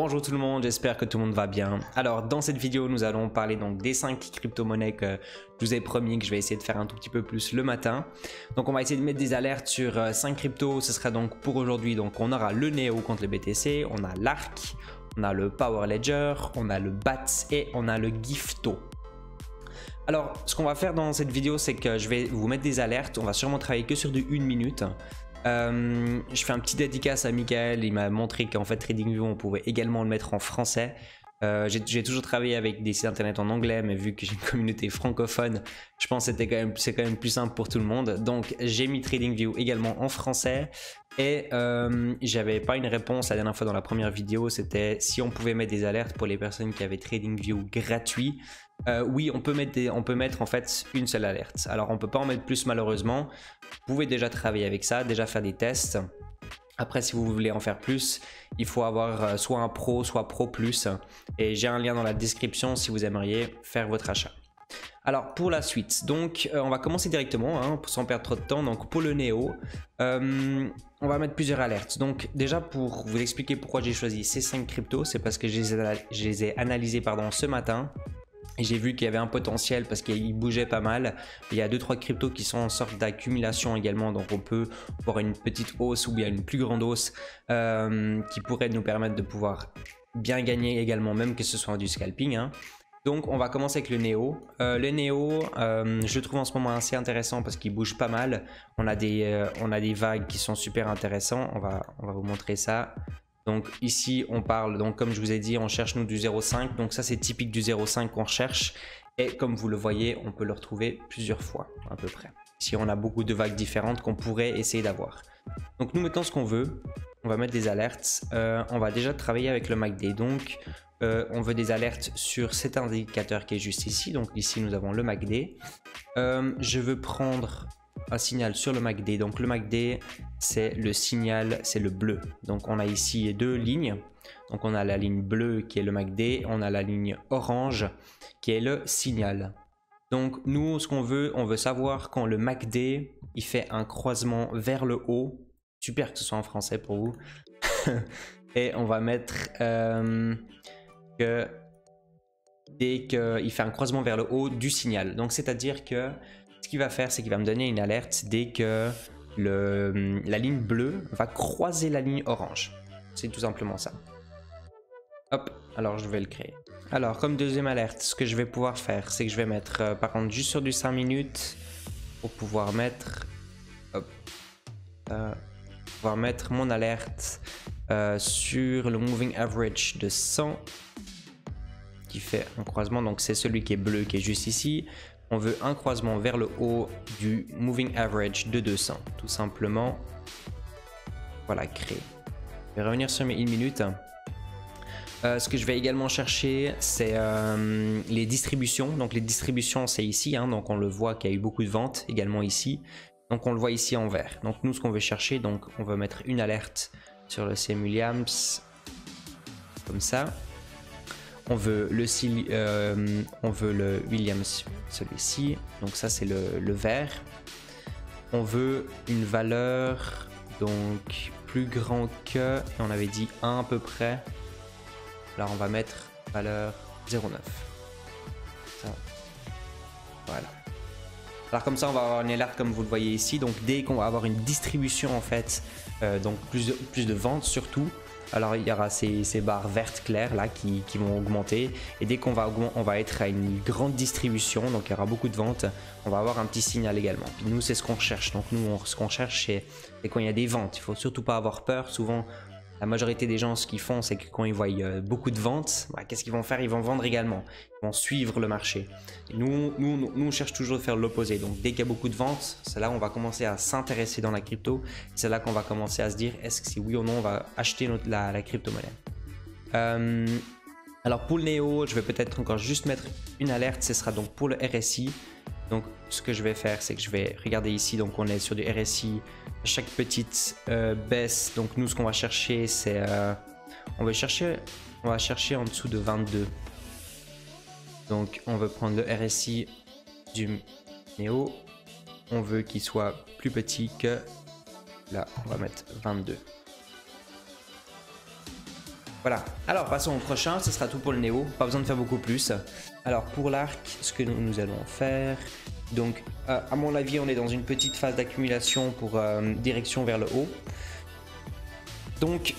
Bonjour tout le monde, j'espère que tout le monde va bien. Alors dans cette vidéo nous allons parler donc des 5 crypto-monnaies que je vous ai promis que je vais essayer de faire un tout petit peu plus le matin. Donc on va essayer de mettre des alertes sur 5 cryptos, ce sera donc pour aujourd'hui. Donc on aura le NEO contre le BTC, on a l'ARC, on a le Power Ledger, on a le BATS et on a le GIFTO. Alors ce qu'on va faire dans cette vidéo c'est que je vais vous mettre des alertes, on va sûrement travailler que sur du 1 minute. Je fais un petit dédicace à Michael, il m'a montré qu'en fait TradingView on pouvait également le mettre en français. J'ai toujours travaillé avec des sites internet en anglais, mais vu que j'ai une communauté francophone, je pense que c'est quand même plus simple pour tout le monde. Donc j'ai mis TradingView également en français et j'avais pas une réponse la dernière fois dans la première vidéo, c'était si on pouvait mettre des alertes pour les personnes qui avaient TradingView gratuit. Oui, on peut mettre en fait une seule alerte. Alors on peut pas en mettre plus malheureusement. Vous pouvez déjà travailler avec ça, déjà faire des tests. Après, si vous voulez en faire plus, il faut avoir soit un pro, soit pro plus. Et j'ai un lien dans la description si vous aimeriez faire votre achat. Alors pour la suite, donc on va commencer directement sans perdre trop de temps. Donc pour le NEO, on va mettre plusieurs alertes. Donc déjà pour vous expliquer pourquoi j'ai choisi ces 5 cryptos, c'est parce que je les ai analysés ce matin. Et j'ai vu qu'il y avait un potentiel parce qu'il bougeait pas mal. Il y a 2-3 cryptos qui sont en sorte d'accumulation également. Donc on peut voir une petite hausse ou bien une plus grande hausse qui pourrait nous permettre de pouvoir bien gagner également, même que ce soit du scalping. Donc on va commencer avec le NEO. Le NEO, je le trouve en ce moment assez intéressant parce qu'il bouge pas mal. On a des vagues qui sont super intéressantes. On va vous montrer ça. Donc ici on parle, donc comme je vous ai dit, on cherche nous du 0,5, donc ça c'est typique du 0,5 qu'on cherche et comme vous le voyez on peut le retrouver plusieurs fois à peu près. Ici on a beaucoup de vagues différentes qu'on pourrait essayer d'avoir. Donc nous mettons ce qu'on veut, on va mettre des alertes, on va déjà travailler avec le MACD, donc on veut des alertes sur cet indicateur qui est juste ici, donc ici nous avons le MACD. Je veux prendre un signal sur le MACD, donc le MACD c'est le signal, c'est le bleu, donc on a ici 2 lignes, donc on a la ligne bleue qui est le MACD, on a la ligne orange qui est le signal. Donc nous ce qu'on veut, on veut savoir quand le MACD il fait un croisement vers le haut, super que ce soit en français pour vous, et on va mettre que dès qu'il fait un croisement vers le haut du signal, donc c'est à dire que ce qu'il va faire, c'est qu'il va me donner une alerte dès que la ligne bleue va croiser la ligne orange. C'est tout simplement ça. Hop, alors je vais le créer. Alors, comme deuxième alerte, ce que je vais pouvoir faire, c'est que je vais mettre, par contre, juste sur du 5 minutes, pour pouvoir mettre, pouvoir mettre mon alerte sur le moving average de 100, qui fait un croisement, donc c'est celui qui est bleu, qui est juste ici. On veut un croisement vers le haut du moving average de 200, tout simplement. Voilà, créer. Je vais revenir sur mes 1 minute. Ce que je vais également chercher, c'est les distributions. Donc les distributions, c'est ici. Donc on le voit qu'il y a eu beaucoup de ventes également ici. Donc on le voit ici en vert. Donc nous, ce qu'on veut chercher, donc on va mettre une alerte sur le CM Williams, comme ça. On veut le Williams, celui-ci, donc ça c'est le vert. On veut une valeur donc plus grand que, on avait dit 1 à peu près. Alors on va mettre valeur 0,9. Voilà. Alors comme ça on va avoir une alerte comme vous le voyez ici. Donc dès qu'on va avoir une distribution en fait, donc plus de ventes surtout. Alors il y aura ces barres vertes claires là qui vont augmenter et dès qu'on va être à une grande distribution, donc il y aura beaucoup de ventes, on va avoir un petit signal également. Puis nous c'est ce qu'on cherche, donc nous ce qu'on cherche c'est quand il y a des ventes, il faut surtout pas avoir peur. Souvent la majorité des gens ce qu'ils font c'est que quand ils voient beaucoup de ventes, qu'est-ce qu'ils vont faire? Ils vont vendre également, ils vont suivre le marché. Et nous on cherche toujours de faire l'opposé, donc dès qu'il y a beaucoup de ventes, c'est là où on va commencer à s'intéresser dans la crypto, c'est là qu'on va commencer à se dire est-ce que si oui ou non on va acheter la crypto-monnaie. Alors pour le NEO, je vais peut-être encore juste mettre une alerte, ce sera donc pour le RSI. Donc ce que je vais faire c'est que je vais regarder ici, donc on est sur du RSI, chaque petite baisse, donc nous ce qu'on va chercher c'est on va chercher en dessous de 22. Donc on veut prendre le RSI du NEO, on veut qu'il soit plus petit que là, on va mettre 22. Voilà, alors passons au prochain, ce sera tout pour le Néo, pas besoin de faire beaucoup plus. Alors pour l'arc, ce que nous allons faire, donc à mon avis on est dans une petite phase d'accumulation pour direction vers le haut. Donc,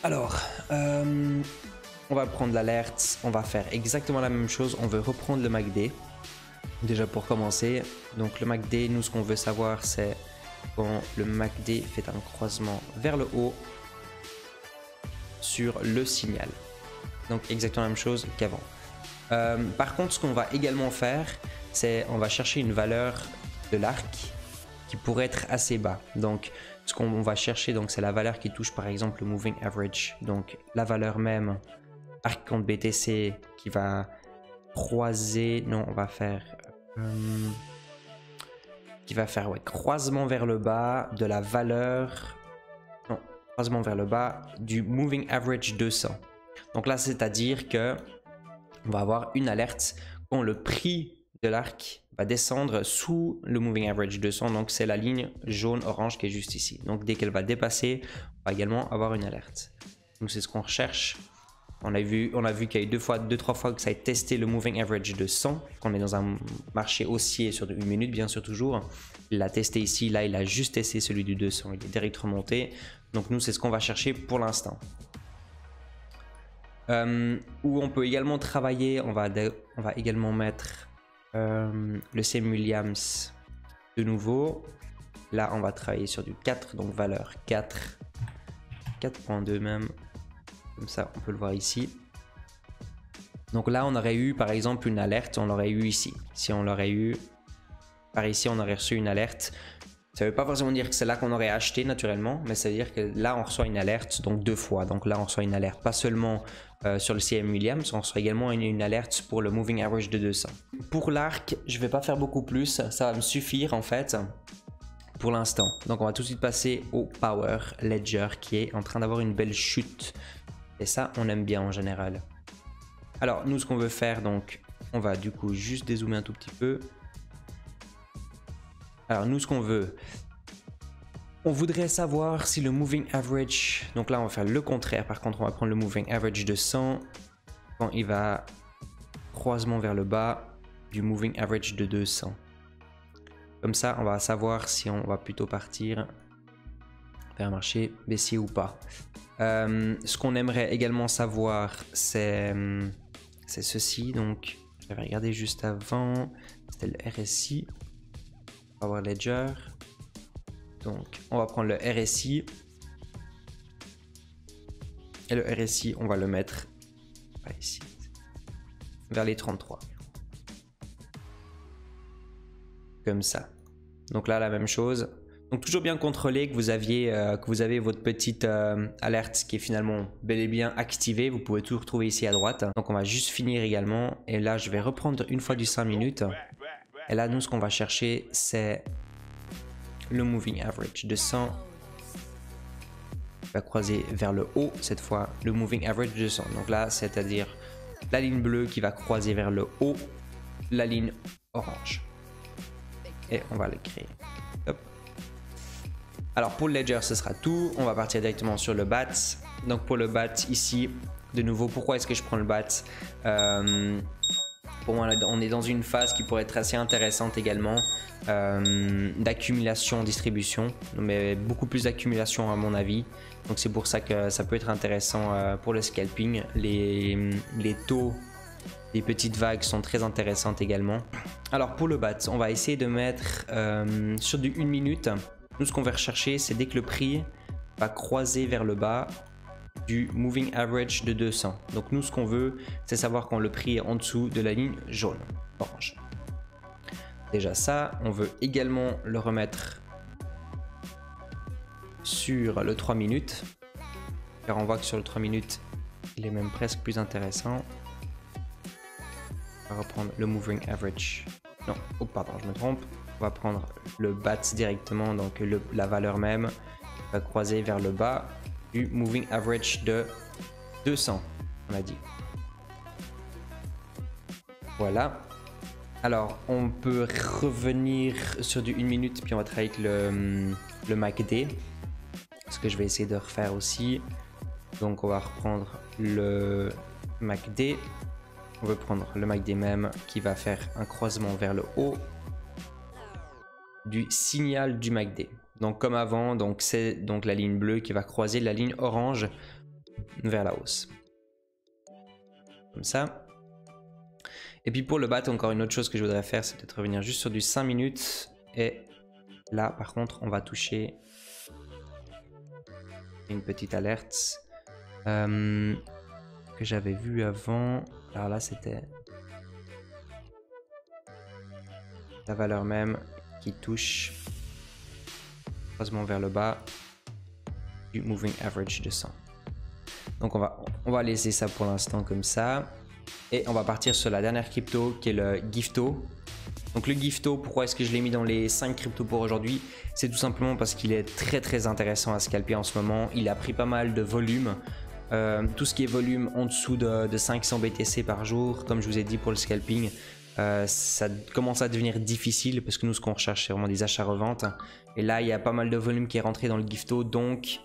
alors, on va prendre l'alerte, on va faire exactement la même chose, on veut reprendre le MACD. Déjà pour commencer, donc le MACD, nous ce qu'on veut savoir c'est quand le MACD fait un croisement vers le haut sur le signal. Donc exactement la même chose qu'avant. Par contre, ce qu'on va également faire, c'est on va chercher une valeur de l'arc qui pourrait être assez bas. Donc ce qu'on va chercher, donc c'est la valeur qui touche par exemple le moving average. Donc la valeur même arc contre BTC qui va croiser. Non, on va faire qui va faire croisement vers le bas de la valeur. Non, croisement vers le bas du moving average 200. Donc là, c'est-à-dire que on va avoir une alerte quand le prix de l'arc va descendre sous le moving average 200. Donc c'est la ligne jaune-orange qui est juste ici. Donc dès qu'elle va dépasser, on va également avoir une alerte. Donc c'est ce qu'on recherche. On a vu qu'il y a eu deux, trois fois que ça a testé le moving average de 100. Qu'on est dans un marché haussier sur une minute, bien sûr toujours. Il l'a testé ici, là il a juste testé celui du 200. Il est direct remonté. Donc nous c'est ce qu'on va chercher pour l'instant. Où on peut également travailler, on va également mettre le CM Williams de nouveau. Là on va travailler sur du 4, donc valeur 4, 4.2 même. Comme ça, on peut le voir ici. Donc là, on aurait eu par exemple une alerte, on l'aurait eu ici. Si on l'aurait eu par ici, on aurait reçu une alerte. Ça ne veut pas forcément dire que c'est là qu'on aurait acheté naturellement, mais ça veut dire que là, on reçoit une alerte, donc deux fois. Donc là, on reçoit une alerte, pas seulement sur le CM Williams, on reçoit également une alerte pour le moving average de 200. Pour l'arc, je ne vais pas faire beaucoup plus, ça va me suffire en fait. Pour l'instant. Donc on va tout de suite passer au Power Ledger qui est en train d'avoir une belle chute. Et ça, on aime bien en général. Alors, nous, ce qu'on veut faire, donc, on va du coup juste dézoomer un tout petit peu. Alors, nous, ce qu'on veut, on voudrait savoir si le moving average, donc là, on va faire le contraire. Par contre, on va prendre le moving average de 100 quand il va croisement vers le bas du moving average de 200. Comme ça, on va savoir si on va plutôt partir vers un marché baissier ou pas. Ce qu'on aimerait également savoir, c'est ceci. Donc, j'avais regardé juste avant. C'était le RSI. Power Ledger. Donc, on va prendre le RSI. Et le RSI, on va le mettre ici, vers les 33. Comme ça. Donc là, la même chose. Donc toujours bien contrôler que vous avez votre petite alerte qui est finalement bel et bien activée. Vous pouvez tout retrouver ici à droite. Donc on va juste finir également. Et là, je vais reprendre une fois du 5 minutes. Et là, nous, ce qu'on va chercher, c'est le moving average de 100. Il va croiser vers le haut, cette fois, le moving average de 100. Donc là, c'est-à-dire la ligne bleue qui va croiser vers le haut, la ligne orange. Et on va le créer. Hop. Alors pour le Ledger, ce sera tout. On va partir directement sur le BAT. Donc pour le BAT ici, de nouveau, pourquoi est-ce que je prends le BAT? Pour moi, on est dans une phase qui pourrait être assez intéressante également, d'accumulation, distribution, mais beaucoup plus d'accumulation à mon avis. Donc c'est pour ça que ça peut être intéressant pour le scalping. Les taux des petites vagues sont très intéressantes également. Alors pour le BAT, on va essayer de mettre sur du 1 minute. Nous, ce qu'on va rechercher, c'est dès que le prix va croiser vers le bas du moving average de 200. Donc nous, ce qu'on veut, c'est savoir quand le prix est en dessous de la ligne jaune, orange. Déjà ça, on veut également le remettre sur le 3 minutes. Car on voit que sur le 3 minutes, il est même presque plus intéressant. On va reprendre le moving average. Non, oh pardon, je me trompe. On va prendre le BAT directement, donc la valeur même va croiser vers le bas du moving average de 200, on a dit. Voilà. Alors, on peut revenir sur du 1 minute, puis on va travailler avec le MACD. Ce que je vais essayer de refaire aussi. Donc on va reprendre le MACD. On veut prendre le MACD même qui va faire un croisement vers le haut du signal du MACD. Donc comme avant, donc c'est donc la ligne bleue qui va croiser la ligne orange vers la hausse. Comme ça. Et puis pour le BAT, encore une autre chose que je voudrais faire, c'est peut-être revenir juste sur du 5 minutes. Et là, par contre, on va toucher une petite alerte que j'avais vue avant. Alors là, c'était la valeur même qui touche croisement vers le bas du moving average de 100. Donc on va laisser ça pour l'instant comme ça. Et on va partir sur la dernière crypto qui est le Gifto. Donc le Gifto, pourquoi est-ce que je l'ai mis dans les 5 cryptos pour aujourd'hui? C'est tout simplement parce qu'il est très intéressant à scalper en ce moment. Il a pris pas mal de volume. Tout ce qui est volume en dessous de 500 BTC par jour, comme je vous ai dit pour le scalping, ça commence à devenir difficile parce que nous ce qu'on recherche c'est vraiment des achats-reventes. Et là il y a pas mal de volume qui est rentré dans le Gifto, donc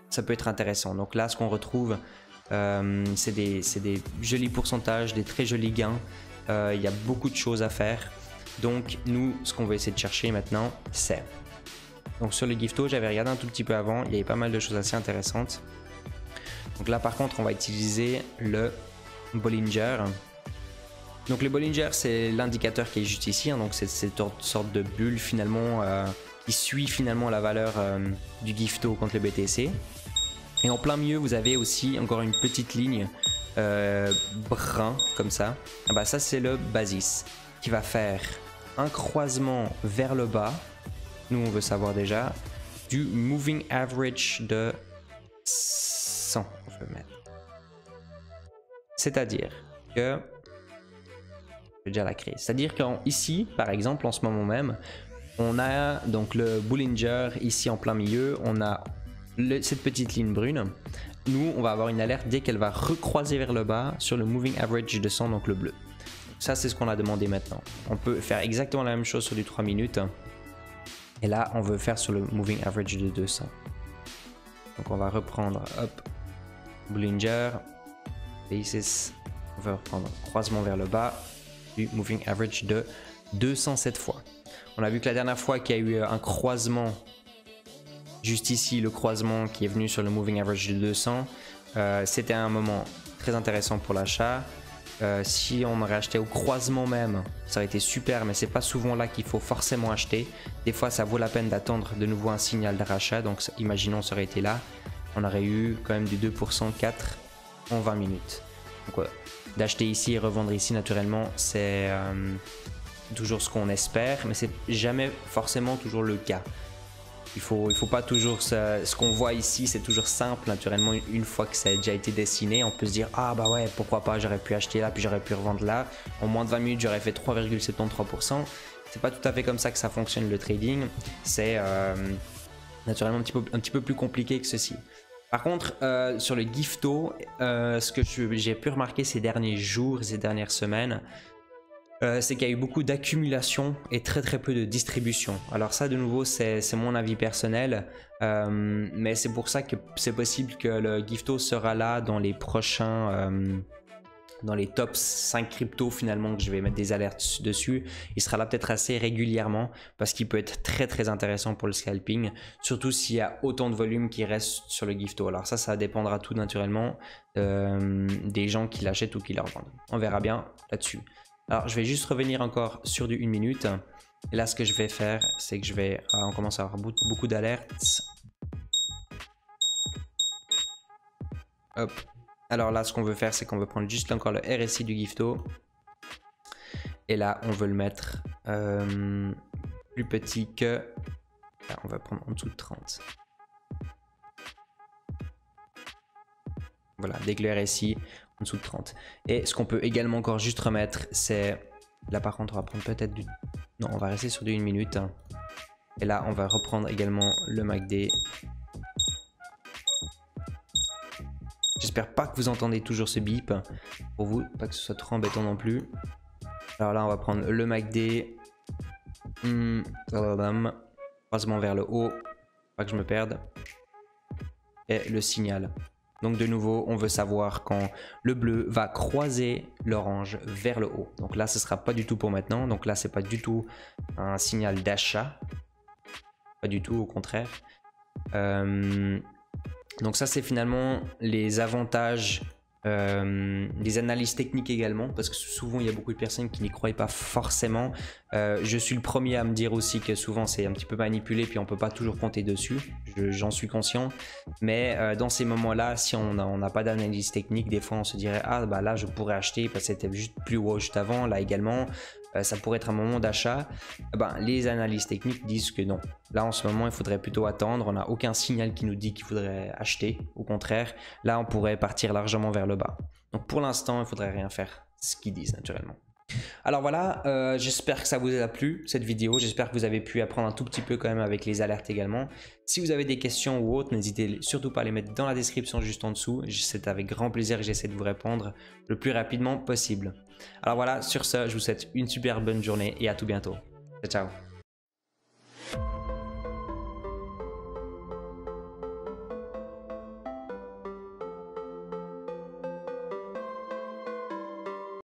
ça peut être intéressant. Donc là ce qu'on retrouve c'est des jolis pourcentages, des très jolis gains. Il y a beaucoup de choses à faire. Donc nous ce qu'on va essayer de chercher maintenant c'est... Donc sur le Gifto j'avais regardé un tout petit peu avant, il y avait pas mal de choses assez intéressantes. Donc là par contre on va utiliser le Bollinger. Donc le Bollinger c'est l'indicateur qui est juste ici, hein, donc c'est cette sorte de bulle finalement qui suit finalement la valeur du Gifto contre le BTC. Et en plein milieu vous avez aussi encore une petite ligne brun comme ça. Ah bah ça c'est le Basis qui va faire un croisement vers le bas. Nous on veut savoir déjà du moving average de 100 on peut mettre. C'est-à-dire que je vais déjà la créer. C'est-à-dire qu'ici par exemple en ce moment même on a donc le Bollinger ici en plein milieu, on a cette petite ligne brune. Nous on va avoir une alerte dès qu'elle va recroiser vers le bas sur le moving average de 100, donc le bleu. Ça c'est ce qu'on a demandé maintenant. On peut faire exactement la même chose sur du 3 minutes. Et là on veut faire sur le moving average de 200. Donc on va reprendre, hop, Bollinger, Basis, on va reprendre croisement vers le bas du moving average de 200 cette fois. On a vu que la dernière fois qu'il y a eu un croisement, juste ici le croisement qui est venu sur le moving average de 200, c'était un moment très intéressant pour l'achat. Si on aurait acheté au croisement même, ça aurait été super, mais c'est pas souvent là qu'il faut forcément acheter. Des fois ça vaut la peine d'attendre de nouveau un signal de rachat, donc imaginons ça aurait été là, on aurait eu quand même du 2% 4 en 20 minutes. Donc d'acheter ici et revendre ici naturellement c'est toujours ce qu'on espère, mais c'est jamais forcément toujours le cas. Il faut pas toujours ce qu'on voit ici, c'est toujours simple naturellement. Une fois que ça a déjà été dessiné, on peut se dire ah bah ouais pourquoi pas, j'aurais pu acheter là puis j'aurais pu revendre là, en moins de 20 minutes j'aurais fait 3,73%. C'est pas tout à fait comme ça que ça fonctionne le trading, c'est naturellement un petit peu plus compliqué que ceci. Par contre sur le Gifto, ce que j'ai pu remarquer ces derniers jours, ces dernières semaines, c'est qu'il y a eu beaucoup d'accumulation et très peu de distribution. Alors ça de nouveau c'est mon avis personnel, mais c'est pour ça que c'est possible que le Gifto sera là dans les prochains, dans les top 5 cryptos finalement que je vais mettre des alertes dessus. Il sera là peut-être assez régulièrement parce qu'il peut être très intéressant pour le scalping, surtout s'il y a autant de volume qui reste sur le Gifto. Alors ça dépendra tout naturellement des gens qui l'achètent ou qui le revendent. On verra bien là-dessus. Alors je vais juste revenir encore sur du 1 minute. Et là ce que je vais faire c'est que je vais... on commence à avoir beaucoup d'alertes. Hop. Alors là ce qu'on veut faire c'est qu'on veut prendre juste encore le RSI du Gifto. Et là on veut le mettre plus petit que... Là, on va prendre en dessous de 30. Voilà, dès que le RSI en dessous de 30. Et ce qu'on peut également encore juste remettre, c'est... Là par contre on va prendre peut-être du... Non, on va rester sur du 1 minute. Et là on va reprendre également le MACD. J'espère pas que vous entendez toujours ce bip. Pour vous, pas que ce soit trop embêtant non plus. Alors là on va prendre le MACD. Croisement vers le haut. Pas que je me perde. Et le signal. Donc de nouveau, on veut savoir quand le bleu va croiser l'orange vers le haut. Donc là, ce sera pas du tout pour maintenant. Donc là, c'est pas du tout un signal d'achat. Pas du tout, au contraire. Donc ça, c'est finalement les avantages des analyses techniques également, parce que souvent il y a beaucoup de personnes qui n'y croient pas forcément. Je suis le premier à me dire aussi que souvent c'est un petit peu manipulé, puis on peut pas toujours compter dessus, j'en suis conscient, mais dans ces moments là, si on n'a pas d'analyse technique, des fois on se dirait ah bah là je pourrais acheter parce que c'était juste plus haut juste avant, là également ça pourrait être un moment d'achat. Ben, les analyses techniques disent que non. Là, en ce moment, il faudrait plutôt attendre. On n'a aucun signal qui nous dit qu'il faudrait acheter. Au contraire, là, on pourrait partir largement vers le bas. Donc, pour l'instant, il ne faudrait rien faire, ce qu'ils disent naturellement. Alors voilà, j'espère que ça vous a plu cette vidéo, j'espère que vous avez pu apprendre un tout petit peu quand même avec les alertes également. Si vous avez des questions ou autres, n'hésitez surtout pas à les mettre dans la description juste en dessous, c'est avec grand plaisir que j'essaie de vous répondre le plus rapidement possible. Alors voilà, sur ce, je vous souhaite une super bonne journée et à tout bientôt. Ciao, ciao.